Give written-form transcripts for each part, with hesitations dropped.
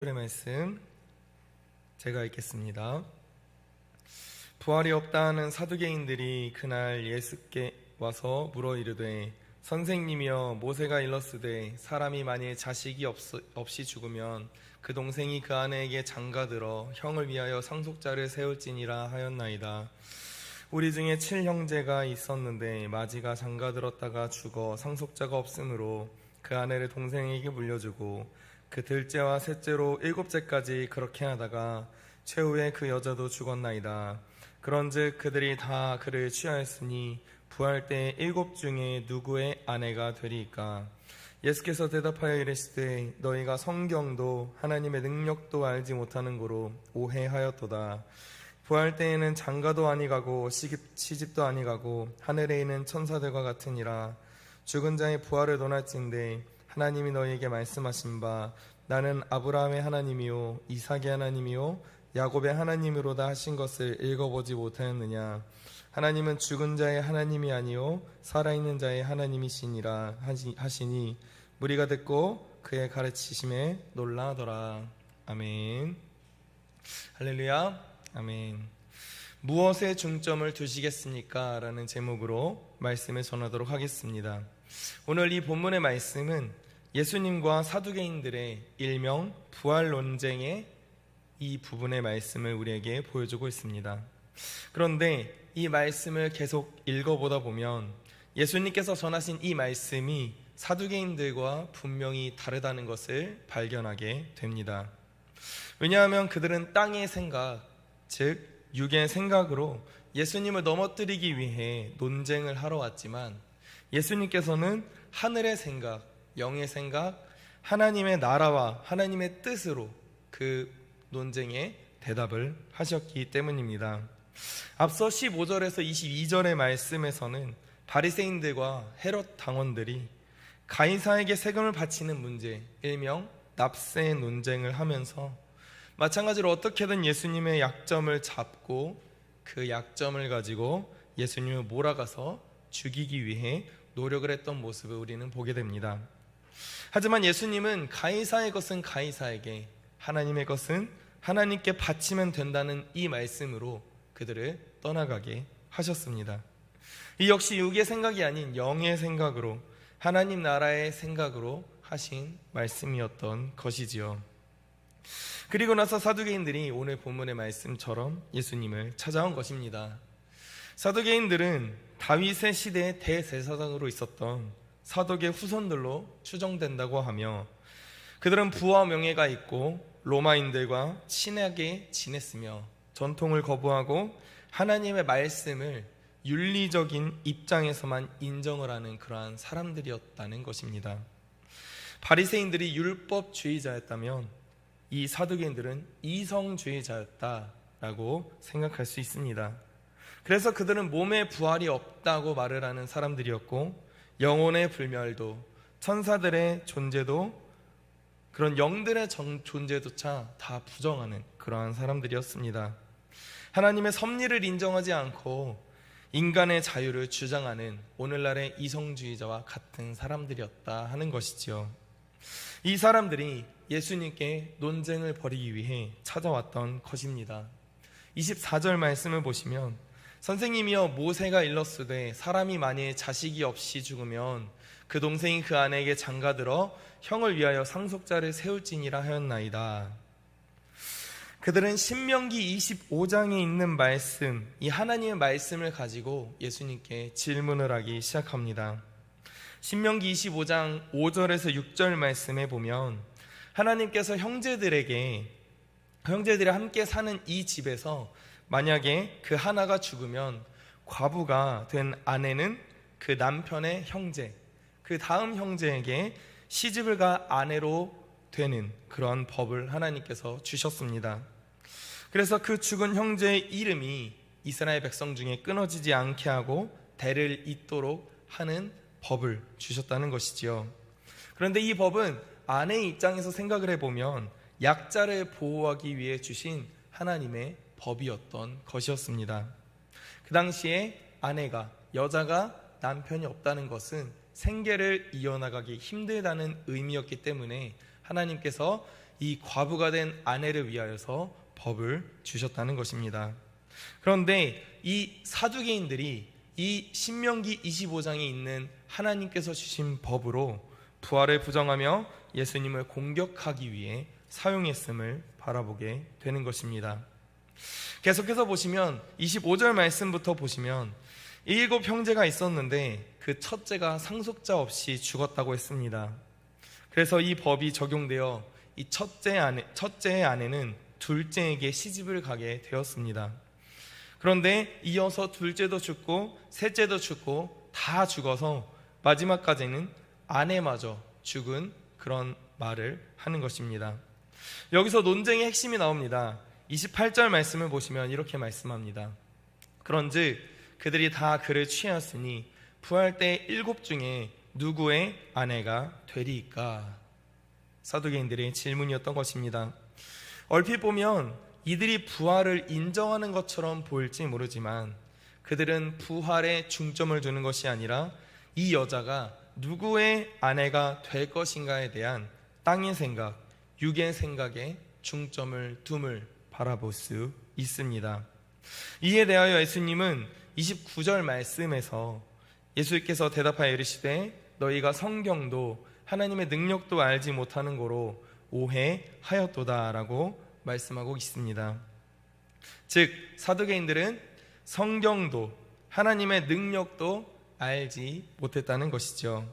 오늘의 말씀 제가 읽겠습니다. 부활이 없다 하는 사두개인들이 그날 예수께 와서 물어 이르되 선생님이여 모세가 일렀으되 사람이 만일 자식이 없이 죽으면 그 동생이 그 아내에게 장가들어 형을 위하여 상속자를 세울지니라 하였나이다. 우리 중에 7형제가 있었는데 마지가 장가들었다가 죽어 상속자가 없으므로 그 아내를 동생에게 물려주고 그 둘째와 셋째로 7째까지 그렇게 하다가 최후에 그 여자도 죽었나이다. 그런즉 그들이 다 그를 취하였으니 부활 때 7 중에 누구의 아내가 되리이까? 예수께서 대답하여 이르시되 너희가 성경도 하나님의 능력도 알지 못하는 고로 오해하였도다. 부활 때에는 장가도 아니가고 시집도 아니가고 하늘에 있는 천사들과 같으니라. 죽은 자의 부활을 논할진대 하나님이 너희에게 말씀하신 바 나는 아브라함의 하나님이요 이삭의 하나님이요 야곱의 하나님이로다 하신 것을 읽어보지 못하였느냐? 하나님은 죽은 자의 하나님이 아니요 살아있는 자의 하나님이시니라 하시니 무리가 듣고 그의 가르치심에 놀라더라. 아멘. 할렐루야. 아멘. 무엇에 중점을 두시겠습니까? 라는 제목으로 말씀을 전하도록 하겠습니다. 오늘 이 본문의 말씀은 예수님과 사두개인들의 일명 부활 논쟁의 이 부분의 말씀을 우리에게 보여주고 있습니다. 그런데 이 말씀을 계속 읽어보다 보면 예수님께서 전하신 이 말씀이 사두개인들과 분명히 다르다는 것을 발견하게 됩니다. 왜냐하면 그들은 땅의 생각, 즉 육의 생각으로 예수님을 넘어뜨리기 위해 논쟁을 하러 왔지만 예수님께서는 하늘의 생각, 영의 생각, 하나님의 나라와 하나님의 뜻으로 그 논쟁에 대답을 하셨기 때문입니다. 앞서 15절에서 22절의 말씀에서는 바리새인들과 헤롯 당원들이 가이사에게 세금을 바치는 문제, 일명 납세 논쟁을 하면서 마찬가지로 어떻게든 예수님의 약점을 잡고 그 약점을 가지고 예수님을 몰아가서 죽이기 위해 노력을 했던 모습을 우리는 보게 됩니다. 하지만 예수님은 가이사의 것은 가이사에게, 하나님의 것은 하나님께 바치면 된다는 이 말씀으로 그들을 떠나가게 하셨습니다. 이 역시 육의 생각이 아닌 영의 생각으로, 하나님 나라의 생각으로 하신 말씀이었던 것이지요. 그리고 나서 사두개인들이 오늘 본문의 말씀처럼 예수님을 찾아온 것입니다. 사두개인들은 다윗의 시대의 대제사장으로 있었던 사독의 후손들로 추정된다고 하며 그들은 부와 명예가 있고 로마인들과 친하게 지냈으며 전통을 거부하고 하나님의 말씀을 윤리적인 입장에서만 인정을 하는 그러한 사람들이었다는 것입니다. 바리새인들이 율법주의자였다면 이 사두개인들은 이성주의자였다라고 생각할 수 있습니다. 그래서 그들은 몸에 부활이 없다고 말을 하는 사람들이었고 영혼의 불멸도, 천사들의 존재도, 그런 영들의 존재조차 다 부정하는 그러한 사람들이었습니다. 하나님의 섭리를 인정하지 않고 인간의 자유를 주장하는 오늘날의 이성주의자와 같은 사람들이었다 하는 것이지요. 이 사람들이 예수님께 논쟁을 벌이기 위해 찾아왔던 것입니다. 24절 말씀을 보시면 선생님이여 모세가 일렀으되 사람이 만일 자식이 없이 죽으면 그 동생이 그 아내에게 장가들어 형을 위하여 상속자를 세울지니라 하였나이다. 그들은 신명기 25장에 있는 말씀, 이 하나님의 말씀을 가지고 예수님께 질문을 하기 시작합니다. 신명기 25장 5절에서 6절 말씀에 보면 하나님께서 형제들이 함께 사는 이 집에서 만약에 그 하나가 죽으면 과부가 된 아내는 그 남편의 형제, 그 다음 형제에게 시집을 가 아내로 되는 그런 법을 하나님께서 주셨습니다. 그래서 그 죽은 형제의 이름이 이스라엘 백성 중에 끊어지지 않게 하고 대를 잇도록 하는 법을 주셨다는 것이지요. 그런데 이 법은 아내의 입장에서 생각을 해보면 약자를 보호하기 위해 주신 하나님의 법이었던 것이었습니다. 그 당시에 여자가 남편이 없다는 것은 생계를 이어나가기 힘들다는 의미였기 때문에 하나님께서 이 과부가 된 아내를 위하여서 법을 주셨다는 것입니다. 그런데 이 사두개인들이 이 신명기 25장에 있는 하나님께서 주신 법으로 부활을 부정하며 예수님을 공격하기 위해 사용했음을 바라보게 되는 것입니다. 계속해서 보시면 25절 말씀부터 보시면 7 형제가 있었는데 그 첫째가 상속자 없이 죽었다고 했습니다. 그래서 이 법이 적용되어 이 첫째의 아내는 둘째에게 시집을 가게 되었습니다. 그런데 이어서 둘째도 죽고 셋째도 죽고 다 죽어서 마지막까지는 아내마저 죽은 그런 말을 하는 것입니다. 여기서 논쟁의 핵심이 나옵니다. 28절 말씀을 보시면 이렇게 말씀합니다. 그런즉 그들이 다 그를 취하였으니 부활 때 7 중에 누구의 아내가 되리이까? 사두개인들의 질문이었던 것입니다. 얼핏 보면 이들이 부활을 인정하는 것처럼 보일지 모르지만 그들은 부활에 중점을 두는 것이 아니라 이 여자가 누구의 아내가 될 것인가에 대한 땅의 생각, 육의 생각에 중점을 둠을 바라볼 수 있습니다. 이에 대하여 예수님은 29절 말씀에서 예수께서 대답하여 이르시되 너희가 성경도 하나님의 능력도 알지 못하는 거로 오해하였도다 라고 말씀하고 있습니다. 즉 사두개인들은 성경도 하나님의 능력도 알지 못했다는 것이죠.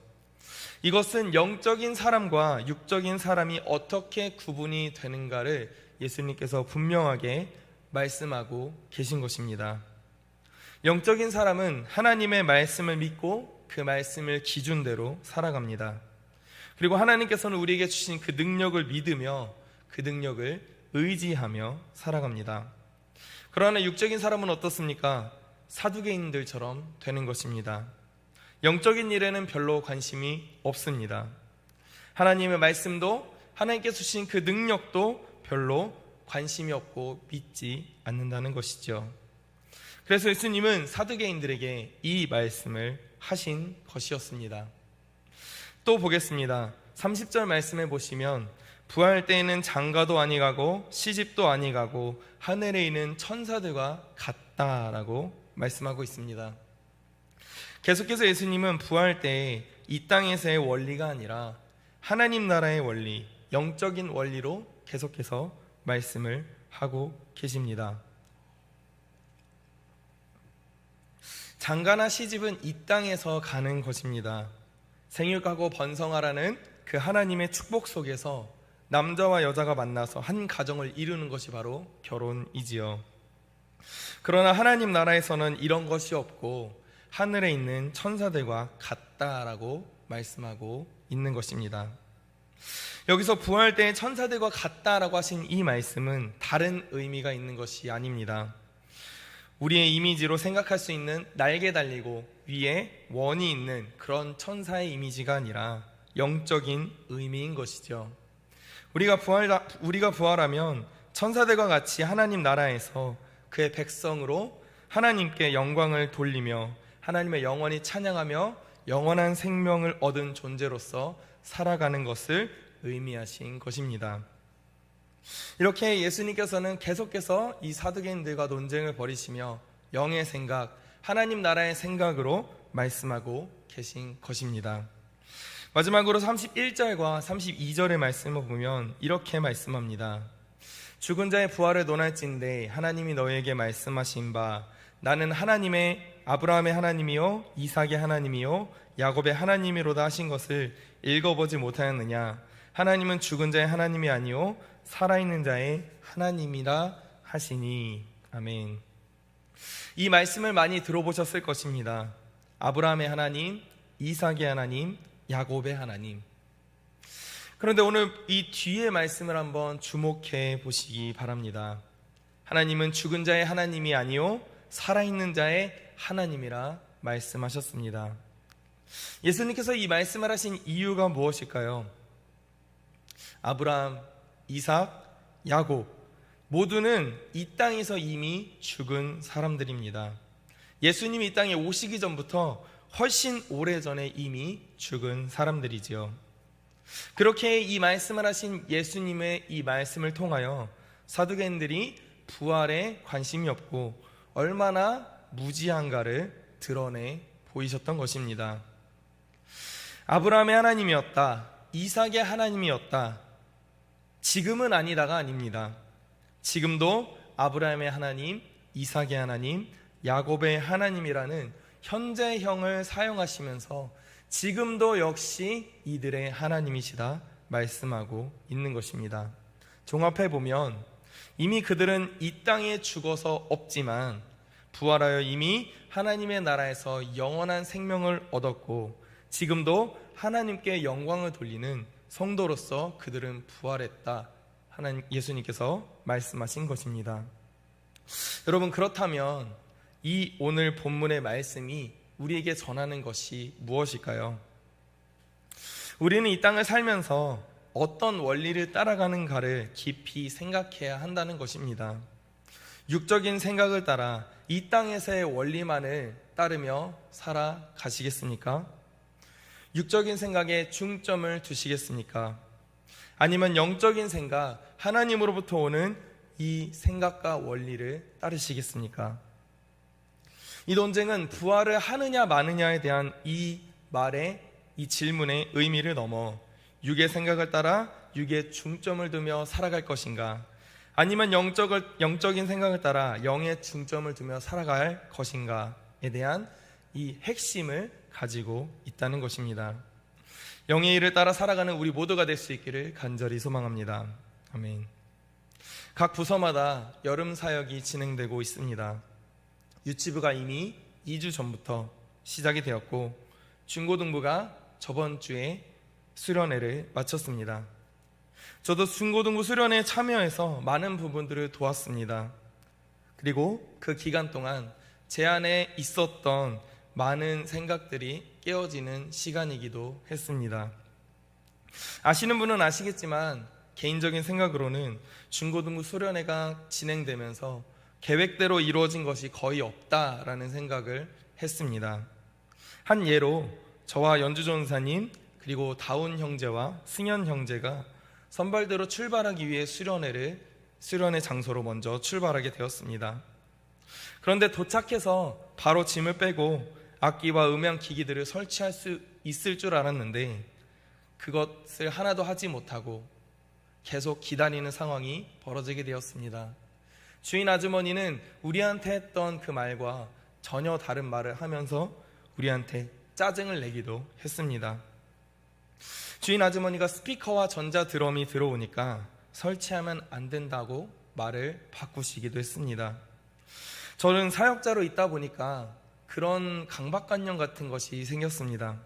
이것은 영적인 사람과 육적인 사람이 어떻게 구분이 되는가를 예수님께서 분명하게 말씀하고 계신 것입니다. 영적인 사람은 하나님의 말씀을 믿고 그 말씀을 기준대로 살아갑니다. 그리고 하나님께서는 우리에게 주신 그 능력을 믿으며 그 능력을 의지하며 살아갑니다. 그러나 육적인 사람은 어떻습니까? 사두개인들처럼 되는 것입니다. 영적인 일에는 별로 관심이 없습니다. 하나님의 말씀도 하나님께서 주신 그 능력도 별로 관심이 없고 믿지 않는다는 것이죠. 그래서 예수님은 사두개인들에게 이 말씀을 하신 것이었습니다. 또 보겠습니다. 30절 말씀에 보시면 부활 때에는 장가도 아니가고 시집도 아니가고 하늘에 있는 천사들과 같다라고 말씀하고 있습니다. 계속해서 예수님은 부활 때에 이 땅에서의 원리가 아니라 하나님 나라의 원리, 영적인 원리로 계속해서 말씀을 하고 계십니다. 장가나 시집은 이 땅에서 가는 것입니다. 생육하고 번성하라는 그 하나님의 축복 속에서 남자와 여자가 만나서 한 가정을 이루는 것이 바로 결혼이지요. 그러나 하나님 나라에서는 이런 것이 없고 하늘에 있는 천사들과 같다라고 말씀하고 있는 것입니다. 여기서 부활 때 천사들과 같다라고 하신 이 말씀은 다른 의미가 있는 것이 아닙니다. 우리의 이미지로 생각할 수 있는 날개 달리고 위에 원이 있는 그런 천사의 이미지가 아니라 영적인 의미인 것이죠. 우리가 부활하면 천사들과 같이 하나님 나라에서 그의 백성으로 하나님께 영광을 돌리며 하나님의 영원히 찬양하며 영원한 생명을 얻은 존재로서 살아가는 것을 의미하신 것입니다. 이렇게 예수님께서는 계속해서 이 사두개인들과 논쟁을 벌이시며 영의 생각, 하나님 나라의 생각으로 말씀하고 계신 것입니다. 마지막으로 31절과 32절의 말씀을 보면 이렇게 말씀합니다. 죽은 자의 부활을 논할진대 하나님이 너희에게 말씀하신 바 나는 아브라함의 하나님이요 이삭의 하나님이요 야곱의 하나님이로다 하신 것을 읽어보지 못하였느냐. 하나님은 죽은 자의 하나님이 아니요 살아있는 자의 하나님이라 하시니. 아멘. 이 말씀을 많이 들어보셨을 것입니다. 아브라함의 하나님, 이삭의 하나님, 야곱의 하나님. 그런데 오늘 이 뒤의 말씀을 한번 주목해 보시기 바랍니다. 하나님은 죽은 자의 하나님이 아니요 살아있는 자의 하나님이라 말씀하셨습니다. 예수님께서 이 말씀을 하신 이유가 무엇일까요? 아브라함, 이삭, 야곱 모두는 이 땅에서 이미 죽은 사람들입니다. 예수님이 이 땅에 오시기 전부터 훨씬 오래전에 이미 죽은 사람들이지요. 그렇게 이 말씀을 하신 예수님의 이 말씀을 통하여 사두개인들이 부활에 관심이 없고 얼마나 무지한가를 드러내 보이셨던 것입니다. 아브라함의 하나님이었다, 이삭의 하나님이었다, 지금은 아니다가 아닙니다. 지금도 아브라함의 하나님, 이삭의 하나님, 야곱의 하나님이라는 현재형을 사용하시면서 지금도 역시 이들의 하나님이시다 말씀하고 있는 것입니다. 종합해 보면 이미 그들은 이 땅에 죽어서 없지만 부활하여 이미 하나님의 나라에서 영원한 생명을 얻었고 지금도 하나님께 영광을 돌리는 성도로서 그들은 부활했다, 하나님 예수님께서 말씀하신 것입니다. 여러분, 그렇다면 이 오늘 본문의 말씀이 우리에게 전하는 것이 무엇일까요? 우리는 이 땅을 살면서 어떤 원리를 따라가는가를 깊이 생각해야 한다는 것입니다. 육적인 생각을 따라 이 땅에서의 원리만을 따르며 살아가시겠습니까? 육적인 생각에 중점을 두시겠습니까? 아니면 영적인 생각, 하나님으로부터 오는 이 생각과 원리를 따르시겠습니까? 이 논쟁은 부활을 하느냐 마느냐에 대한 이 말의 이 질문의 의미를 넘어 육의 생각을 따라 육에 중점을 두며 살아갈 것인가, 아니면 영적인 생각을 따라 영에 중점을 두며 살아갈 것인가에 대한 이 핵심을 가지고 있다는 것입니다. 영의 일을 따라 살아가는 우리 모두가 될 수 있기를 간절히 소망합니다. 아멘. 각 부서마다 여름 사역이 진행되고 있습니다. 유치부가 이미 2주 전부터 시작이 되었고 중고등부가 저번 주에 수련회를 마쳤습니다. 저도 중고등부 수련회에 참여해서 많은 부분들을 도왔습니다. 그리고 그 기간 동안 제 안에 있었던 많은 생각들이 깨어지는 시간이기도 했습니다. 아시는 분은 아시겠지만 개인적인 생각으로는 중고등부 수련회가 진행되면서 계획대로 이루어진 것이 거의 없다라는 생각을 했습니다. 한 예로 저와 연주 전사님 그리고 다운 형제와 승현 형제가 선발대로 출발하기 위해 수련회 장소로 먼저 출발하게 되었습니다. 그런데 도착해서 바로 짐을 빼고 악기와 음향 기기들을 설치할 수 있을 줄 알았는데 그것을 하나도 하지 못하고 계속 기다리는 상황이 벌어지게 되었습니다. 주인 아주머니는 우리한테 했던 그 말과 전혀 다른 말을 하면서 우리한테 짜증을 내기도 했습니다. 주인 아주머니가 스피커와 전자 드럼이 들어오니까 설치하면 안 된다고 말을 바꾸시기도 했습니다. 저는 사역자로 있다 보니까 그런 강박관념 같은 것이 생겼습니다.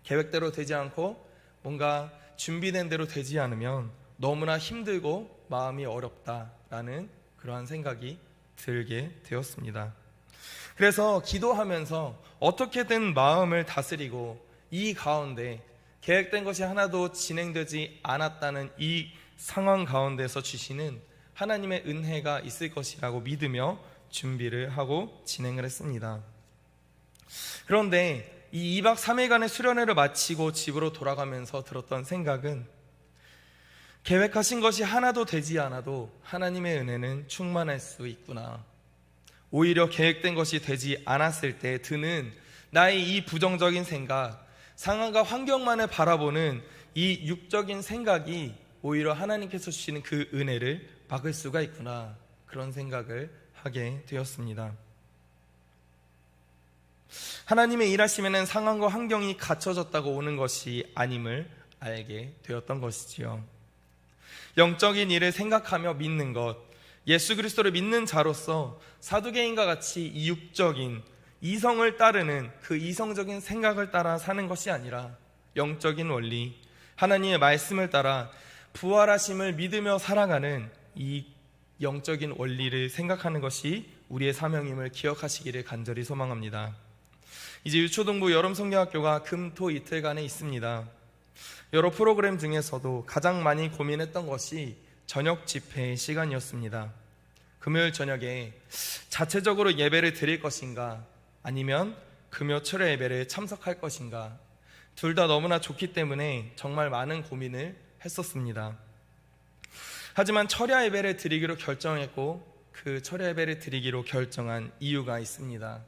계획대로 되지 않고 뭔가 준비된 대로 되지 않으면 너무나 힘들고 마음이 어렵다라는 그러한 생각이 들게 되었습니다. 그래서 기도하면서 어떻게든 마음을 다스리고 이 가운데 계획된 것이 하나도 진행되지 않았다는 이 상황 가운데서 주시는 하나님의 은혜가 있을 것이라고 믿으며 준비를 하고 진행을 했습니다. 그런데 이 2박 3일간의 수련회를 마치고 집으로 돌아가면서 들었던 생각은 계획하신 것이 하나도 되지 않아도 하나님의 은혜는 충만할 수 있구나. 오히려 계획된 것이 되지 않았을 때 드는 나의 이 부정적인 생각, 상황과 환경만을 바라보는 이 육적인 생각이 오히려 하나님께서 주시는 그 은혜를 막을 수가 있구나. 그런 생각을 하게 되었습니다. 하나님의 일하심에는 상황과 환경이 갖춰졌다고 오는 것이 아님을 알게 되었던 것이지요. 영적인 일을 생각하며 믿는 것, 예수 그리스도를 믿는 자로서 사두개인과 같이 이 육적인 이성을 따르는 그 이성적인 생각을 따라 사는 것이 아니라 영적인 원리, 하나님의 말씀을 따라 부활하심을 믿으며 살아가는 이 영적인 원리를 생각하는 것이 우리의 사명임을 기억하시기를 간절히 소망합니다. 이제 유초등부 여름성경학교가 금, 토 이틀간에 있습니다. 여러 프로그램 중에서도 가장 많이 고민했던 것이 저녁 집회 시간이었습니다. 금요일 저녁에 자체적으로 예배를 드릴 것인가, 아니면 금요 철회 예배를 참석할 것인가, 둘 다 너무나 좋기 때문에 정말 많은 고민을 했었습니다. 하지만 철야 예배를 드리기로 결정했고 그 철야 예배를 드리기로 결정한 이유가 있습니다.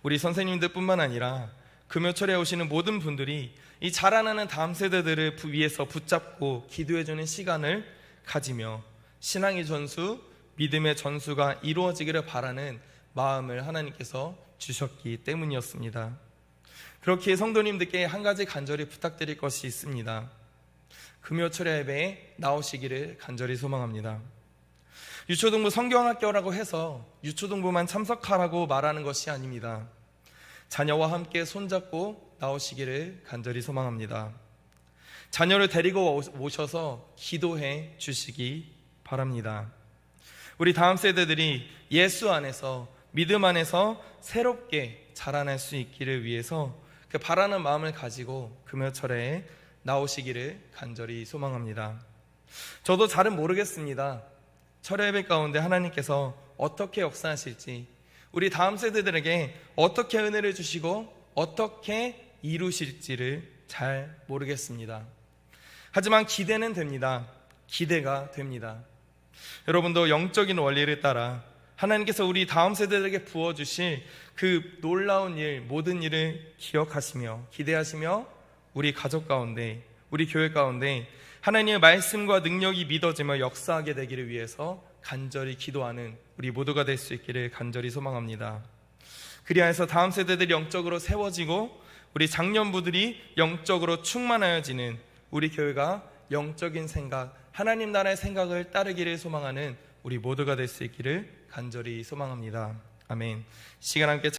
우리 선생님들 뿐만 아니라 금요철에 오시는 모든 분들이 이 자라나는 다음 세대들을 위해서 붙잡고 기도해주는 시간을 가지며 신앙의 전수, 믿음의 전수가 이루어지기를 바라는 마음을 하나님께서 주셨기 때문이었습니다. 그렇기에 성도님들께 한 가지 간절히 부탁드릴 것이 있습니다. 금요철야 예배에 나오시기를 간절히 소망합니다. 유초등부 성경학교라고 해서 유초등부만 참석하라고 말하는 것이 아닙니다. 자녀와 함께 손잡고 나오시기를 간절히 소망합니다. 자녀를 데리고 오셔서 기도해 주시기 바랍니다. 우리 다음 세대들이 예수 안에서, 믿음 안에서 새롭게 자라날 수 있기를 위해서 그 바라는 마음을 가지고 금요철에 나오시기를 간절히 소망합니다. 저도 잘은 모르겠습니다. 철야 예배 가운데 하나님께서 어떻게 역사하실지, 우리 다음 세대들에게 어떻게 은혜를 주시고 어떻게 이루실지를 잘 모르겠습니다. 하지만 기대는 됩니다. 기대가 됩니다. 여러분도 영적인 원리를 따라 하나님께서 우리 다음 세대들에게 부어주실 그 놀라운 일, 모든 일을 기억하시며 기대하시며 우리 가족 가운데, 우리 교회 가운데 하나님의 말씀과 능력이 믿어지며 역사하게 되기를 위해서 간절히 기도하는 우리 모두가 될 수 있기를 간절히 소망합니다. 그리하여서 다음 세대들이 영적으로 세워지고 우리 장년부들이 영적으로 충만하여지는 우리 교회가 영적인 생각, 하나님 나라의 생각을 따르기를 소망하는 우리 모두가 될 수 있기를 간절히 소망합니다. 아멘. 시간 함께